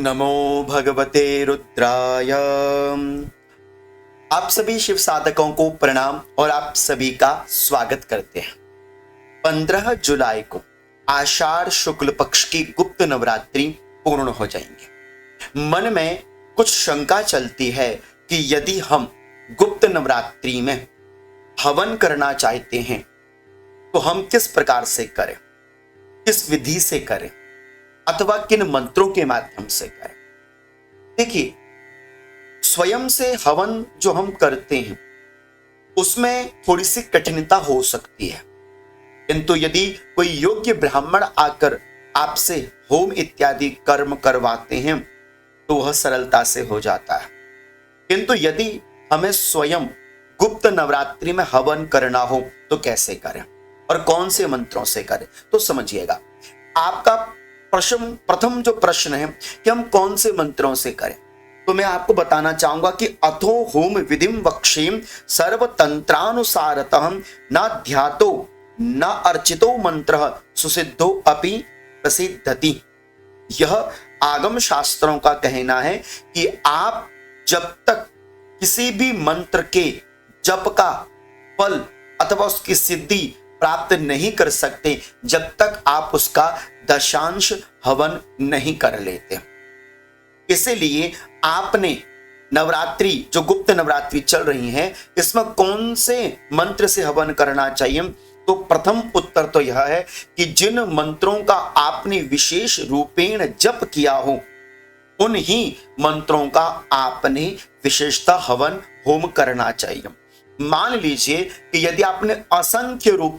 नमो भगवते रुद्राय। आप सभी शिव साधकों को प्रणाम और आप सभी का स्वागत करते हैं। 15 जुलाई को आषाढ़ शुक्ल पक्ष की गुप्त नवरात्रि पूर्ण हो जाएंगे। मन में कुछ शंका चलती है कि यदि हम गुप्त नवरात्रि में हवन करना चाहते हैं तो हम किस प्रकार से करें, किस विधि से करें अथवा किन मंत्रों के माध्यम से करें। देखिए, स्वयं से हवन जो हम करते हैं उसमें थोड़ी सी कठिनता हो सकती है, किंतु यदि कोई योग्य ब्राह्मण आकर आपसे होम इत्यादि कर्म करवाते हैं तो वह सरलता से हो जाता है। किंतु यदि हमें स्वयं गुप्त नवरात्रि में हवन करना हो तो कैसे करें और कौन से मंत्रों से करें, तो समझिएगा। आपका प्रथम जो प्रश्न है कि हम कौन से मंत्रों से करें, तो मैं आपको बताना चाहूंगा कि अथो होम विधिम वक्षेम सर्वतंत्रानुसारतः न ध्यातो न अर्चितो मंत्र सुसिद्धो अपि प्रसिद्धति। यह आगम शास्त्रों का कहना है कि आप जब तक किसी भी मंत्र के जप का फल अथवा उसकी सिद्धि प्राप्त नहीं कर सकते जब तक आप उसका दशांश हवन नहीं कर लेते। इसीलिए आपने नवरात्रि जो गुप्त नवरात्रि चल रही है इसमें कौन से मंत्र से हवन करना चाहिए, तो प्रथम उत्तर तो यह है कि जिन मंत्रों का आपने विशेष रूपेण जप किया हो उन्हीं मंत्रों का आपने विशेषता हवन होम करना चाहिए। मान लीजिए कि यदि आपने असंख्य रूप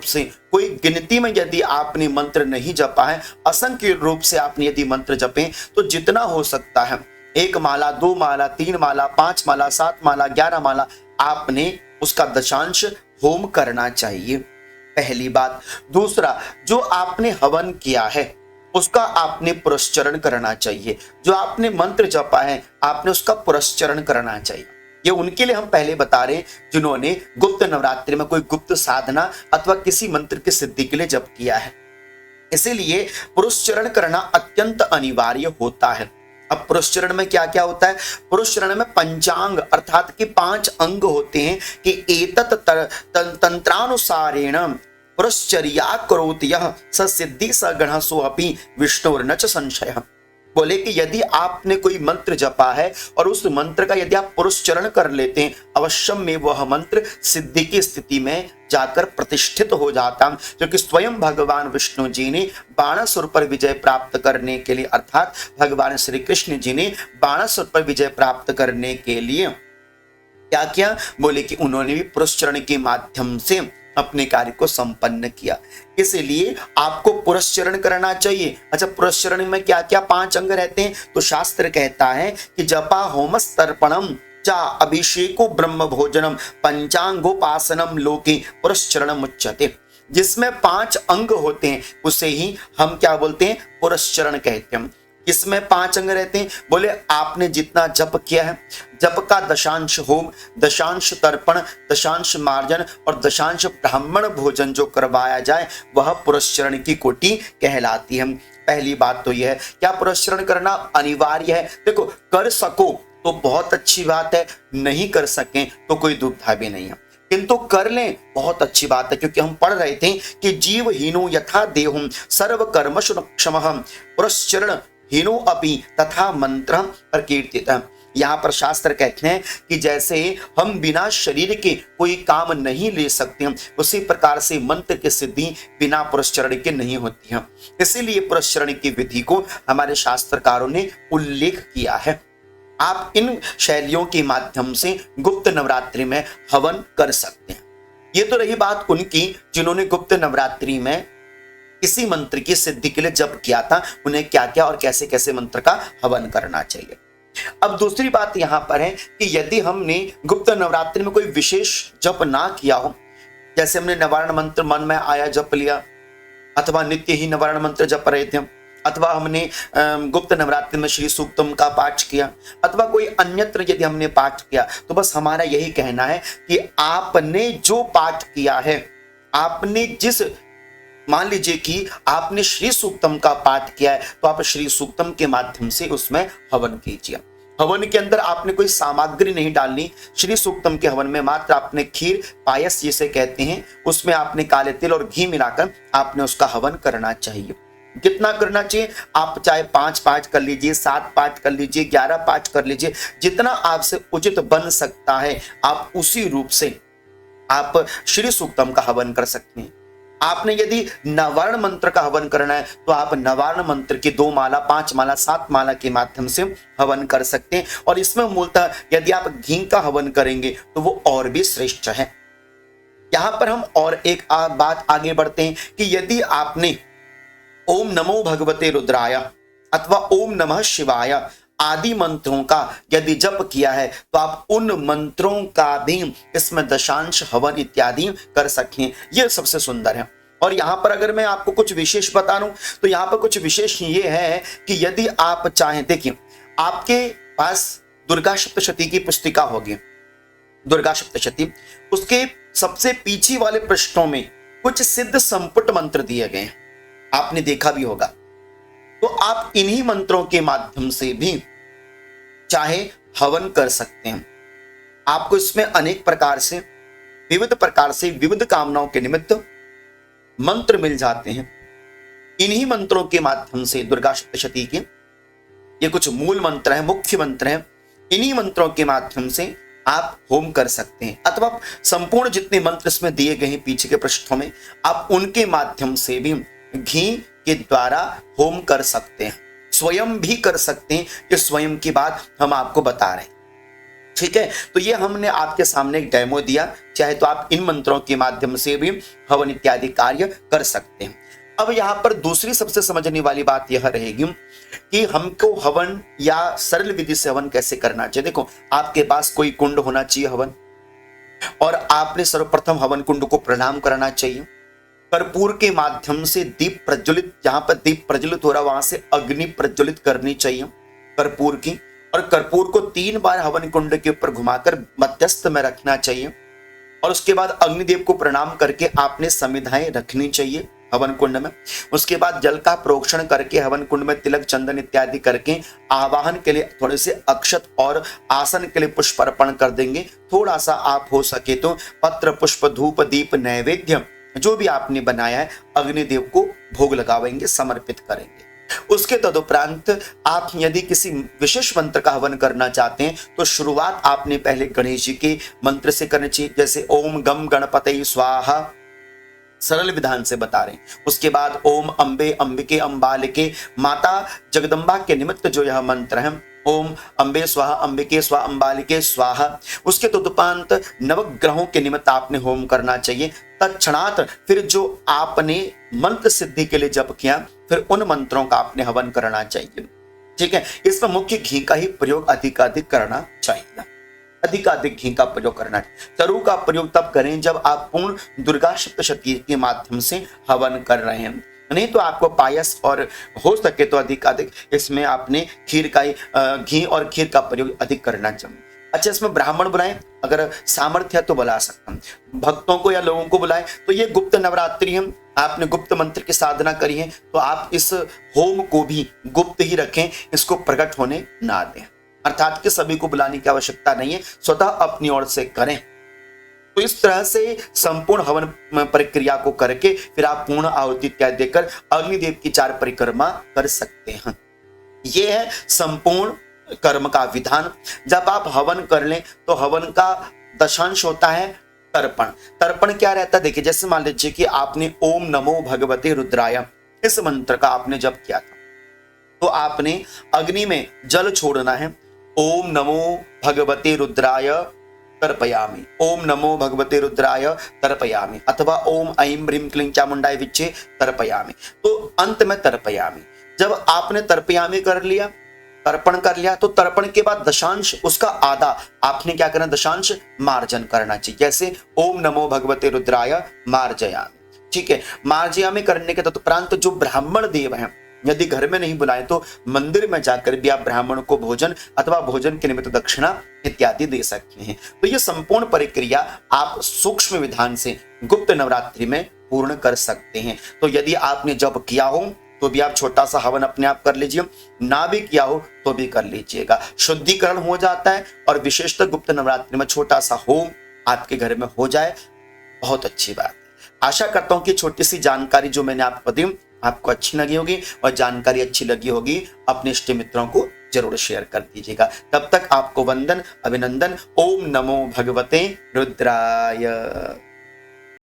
से कोई गिनती में यदि आपने मंत्र नहीं जपा है, असंख्य रूप से आपने यदि मंत्र जपे तो जितना हो सकता है 1 माला 2 माला 3 माला 5 माला 7 माला 11 माला आपने उसका दशांश होम करना चाहिए, पहली बात। दूसरा, जो आपने हवन किया है उसका आपने पुरस्चरण करना चाहिए। जो आपने मंत्र जपा है आपने उसका पुरस्चरण करना चाहिए। ये उनके लिए हम पहले बता रहे हैं जिन्होंने गुप्त नवरात्रि में कोई गुप्त साधना अथवा किसी मंत्र की सिद्धि के लिए जप किया है। इसीलिए पुरस्चरण करना अत्यंत अनिवार्य होता है। अब पुरस्चरण में क्या क्या होता है? पुरस्चरण में पंचांग अर्थात कि 5 अंग होते हैं कि एतत् तंत्रानुसारेण पुरस्चर्या करोति यः स सिद्धि स गणः सोऽपि विष्णुर्न च संशयः। बोले कि यदि आपने कोई मंत्र जपा है और उस मंत्र का यदि आप पुरस्चरण कर लेते हैं अवश्यम में वह मंत्र सिद्धि की स्थिति में जाकर प्रतिष्ठित हो जाता, क्योंकि स्वयं भगवान विष्णु जी ने बाणासुर पर विजय प्राप्त करने के लिए अर्थात भगवान श्री कृष्ण जी ने बाणासुर पर विजय प्राप्त करने के लिए क्या किया? बोले कि उन्होंने भी पुरस्चरण के माध्यम से अपने कार्य को संपन्न किया। इसलिए आपको पुरस्चरण करना चाहिए। अच्छा, पुरस्चरण में क्या क्या 5 अंग रहते हैं? तो शास्त्र कहता है कि जपा होमस तर्पणम चा अभिषेको ब्रह्म भोजनम पंचांगोपासनम लोके पुरस्चरण मुच्यते। जिसमें 5 अंग होते हैं उसे ही हम क्या बोलते हैं? पुरस्चरण कहते हैं। इसमें 5 अंग रहते हैं। बोले आपने जितना जप किया है, जप का दशांश होम, दशांश तर्पण, दशांश मार्जन और दशांश ब्राह्मण भोजन जो करवाया जाए वह पुरस्चरण की कोटि कहलाती है। पहली बात तो यह है, क्या पुरस्चरण करना अनिवार्य है? देखो, कर सको तो बहुत अच्छी बात है, नहीं कर सकें तो कोई दुविधा भी नहीं है, किंतु कर लें बहुत अच्छी बात है। क्योंकि हम पढ़ रहे थे कि जीव हीनो यथा देहुम सर्व कर्मशु क्षमः पुरस्चरण हीनो अपि तथा मंत्र प्रकीर्तित। यहाँ पर शास्त्र कहते हैं कि जैसे हम बिना शरीर के कोई काम नहीं ले सकते हैं उसी प्रकार से मंत्र की सिद्धि बिना पुरस्चरण के नहीं होती है। इसीलिए पुरस्चरण की विधि को हमारे शास्त्रकारों ने उल्लेख किया है। आप इन शैलियों के माध्यम से गुप्त नवरात्रि में हवन कर सकते हैं। ये तो रही बात उनकी जिन्होंने गुप्त नवरात्रि में किसी मंत्र की सिद्धि के लिए जप किया था, उन्हें क्या क्या और कैसे कैसे मंत्र का हवन करना चाहिए। अब दूसरी बात यहां पर है कि यदि हमने गुप्त नवरात्रि में कोई विशेष जप ना किया हो, जैसे हमने निवारण मंत्र मन में आया जप लिया अथवा नित्य ही निवारण मंत्र जप रहे थे, अथवा हमने गुप्त नवरात्रि में श्री सूक्तम का पाठ किया अथवा कोई अन्यत्र यदि हमने पाठ किया, तो बस हमारा यही कहना है कि आपने जो पाठ किया है, आपने जिस मान लीजिए कि आपने श्री सूक्तम का पाठ किया है, तो आप श्री सूक्तम के माध्यम से उसमें हवन कीजिए। हवन के अंदर आपने कोई सामग्री नहीं डालनी। श्री सूक्तम के हवन में मात्र आपने खीर, पायस जिसे कहते हैं, उसमें आपने काले तिल और घी मिलाकर आपने उसका हवन करना चाहिए। कितना करना चाहिए? आप चाहे 5 पाठ कर लीजिए, 7 पाठ कर लीजिए, 11 पाठ कर लीजिए, जितना आपसे उचित बन सकता है आप उसी रूप से आप श्री सूक्तम का हवन कर सकते हैं। आपने यदि नवारण मंत्र का हवन करना है तो आप नवारण मंत्र की 2 माला, 5 माला, 7 माला के माध्यम से हवन कर सकते हैं। और इसमें मूलतः यदि आप घी का हवन करेंगे तो वो और भी श्रेष्ठ है। यहां पर हम और एक बात आगे बढ़ते हैं कि यदि आपने ओम नमो भगवते रुद्राय अथवा ओम नमः शिवाय आदि मंत्रों का यदि जप किया है तो आप उन मंत्रों का भी इसमें दशांश हवन इत्यादि कर सकें। यह सबसे सुंदर है। और यहां पर अगर मैं आपको कुछ विशेष बता दूं तो यहां पर कुछ विशेष ये है कि यदि आप चाहें, देखिए आपके पास दुर्गा सप्तशती की पुस्तिका होगी, दुर्गा सप्तशती, उसके सबसे पीछे वाले पृष्ठों में कुछ सिद्ध संपुट मंत्र दिए गए हैं, आपने देखा भी होगा। तो आप इन्हीं मंत्रों के माध्यम से भी चाहे हवन कर सकते हैं। आपको इसमें अनेक प्रकार से, विविध प्रकार से, विविध कामनाओं के निमित्त मंत्र मिल जाते हैं। इन्हीं मंत्रों के माध्यम से दुर्गा सप्तशती के ये कुछ मूल मंत्र हैं, मुख्य मंत्र हैं, इन्हीं मंत्रों के माध्यम से आप होम कर सकते हैं। अथवा संपूर्ण जितने मंत्र इसमें दिए गए हैं पीछे के पृष्ठों में, आप उनके माध्यम से भी घी के द्वारा होम कर सकते हैं, स्वयं भी कर सकते हैं। ये स्वयं की बात हम आपको बता रहे हैं, ठीक है। तो ये हमने आपके सामने एक डेमो दिया, चाहे तो आप इन मंत्रों के माध्यम से भी हवन इत्यादि कार्य कर सकते हैं। अब यहाँ पर दूसरी सबसे समझने वाली बात यह रहेगी कि हमको हवन या सरल विधि से हवन कैसे करना चाहिए। देखो, आपके पास कोई कुंड होना चाहिए हवन, और आपने सर्वप्रथम हवन कुंड को प्रणाम करना चाहिए। कर्पूर के माध्यम से दीप प्रज्वलित, जहां पर दीप प्रज्वलित हो रहा वहां से अग्नि प्रज्वलित करनी चाहिए कर्पूर की, और कर्पूर को 3 बार हवन कुंड के ऊपर घुमाकर मध्यस्थ में रखना चाहिए। और उसके बाद अग्निदेव को प्रणाम करके आपने समिधाएं रखनी चाहिए हवन कुंड में। उसके बाद जल का प्रोक्षण करके हवन कुंड में तिलक, चंदन इत्यादि करके आवाहन के लिए थोड़े से अक्षत और आसन के लिए पुष्प अर्पण कर देंगे। थोड़ा सा आप हो सके तो पत्र, पुष्प, धूप, दीप, नैवेद्य जो भी आपने बनाया है अग्निदेव को भोग लगावेंगे, समर्पित करेंगे। उसके तदुपरांत आप यदि किसी विशेष मंत्र का हवन करना चाहते हैं तो शुरुआत आपने पहले गणेश जी के मंत्र से करनी चाहिए, जैसे ओम गम गणपतये स्वाहा, सरल विधान से बता रहे हैं। उसके बाद ओम अंबे अंबिके अंबालिके, माता जगदम्बा के निमित्त जो यह मंत्र है, ओम अंबे स्वाहा, अंबिके स्वाहा, अंबालिके स्वाहा। उसके तदुपरांत नवग्रहों के निमित्त आपने होम करना चाहिए। तत्क्षणात फिर जो आपने मंत्र सिद्धि के लिए जप किया, फिर उन मंत्रों का आपने हवन करना चाहिए, ठीक है। इसमें मुख्य घी का ही प्रयोग अधिकाधिक करना चाहिए, अधिकाधिक घी का प्रयोग करना चाहिए। तरु का प्रयोग तब करें जब आप पूर्ण दुर्गा सप्तशती के माध्यम से हवन कर रहे हैं, नहीं तो आपको पायस और हो सके तो अधिकाधिक इसमें आपने खीर का ही घी और खीर का प्रयोग अधिक करना चाहिए। अच्छा, इसमें ब्राह्मण बुलाएं, अगर सामर्थ्य है तो बुला सकते हैं। भक्तों को या लोगों को बुलाएं तो ये गुप्त नवरात्रि है, आपने गुप्त मंत्र की साधना करी है, तो आप इस होम को भी गुप्त ही रखें, इसको प्रकट होने ना दें। अर्थात कि सभी को बुलाने की आवश्यकता नहीं है, स्वतः अपनी ओर से करें। तो इस तरह से संपूर्ण हवन प्रक्रिया को करके फिर आप पूर्ण आहुति इत्यादि देकर अग्निदेव की 4 परिक्रमा कर सकते हैं। यह है संपूर्ण कर्म का विधान। जब आप हवन कर लें तो हवन का दशांश होता है तर्पण। तर्पण क्या रहता है? देखिए, जैसे मान लीजिए कि आपने ओम नमो भगवते रुद्राय इस मंत्र का आपने जप किया था, तो आपने अग्नि में जल छोड़ना है। ओम नमो भगवते रुद्राय तर्पयामि, ओम नमो भगवते रुद्राय तर्पयामि, अथवा ओम ऐं ह्रीं क्लीं चामुंडाय विच्चे तर्पयामि। तो अंत में तर्पयामि, जब आपने तर्पयामि कर लिया, तर्पण कर लिया, तो तर्पण के बाद दशांश उसका आधा आपने क्या करना, दशांश मार्जन करना चाहिए। जैसे ओम नमो भगवते रुद्राय मार्जयामि, ठीक है। मार्जयामि करने के तदुपरांत जो ब्राह्मण देव हैं, यदि घर में नहीं बुलाए तो मंदिर में जाकर भी आप ब्राह्मण को भोजन अथवा भोजन के निमित्त दक्षिणा इत्यादि दे सकते हैं। तो ये संपूर्ण प्रक्रिया आप सूक्ष्म विधान से गुप्त नवरात्रि में पूर्ण कर सकते हैं। तो यदि आपने जप किया हो तो भी आप छोटा सा हवन अपने आप कर लीजिए, ना भी किया हो तो भी कर लीजिएगा, शुद्धिकरण हो जाता है। और विशेषतः गुप्त नवरात्रि में छोटा सा होम आपके घर में हो जाए, बहुत अच्छी बात है। आशा करता हूं कि छोटी सी जानकारी जो मैंने आपको दी आपको अच्छी लगी होगी, और जानकारी अच्छी लगी होगी अपने इष्ट मित्रों को जरूर शेयर कर दीजिएगा। तब तक आपको वंदन, अभिनंदन। ओम नमो भगवते रुद्राय।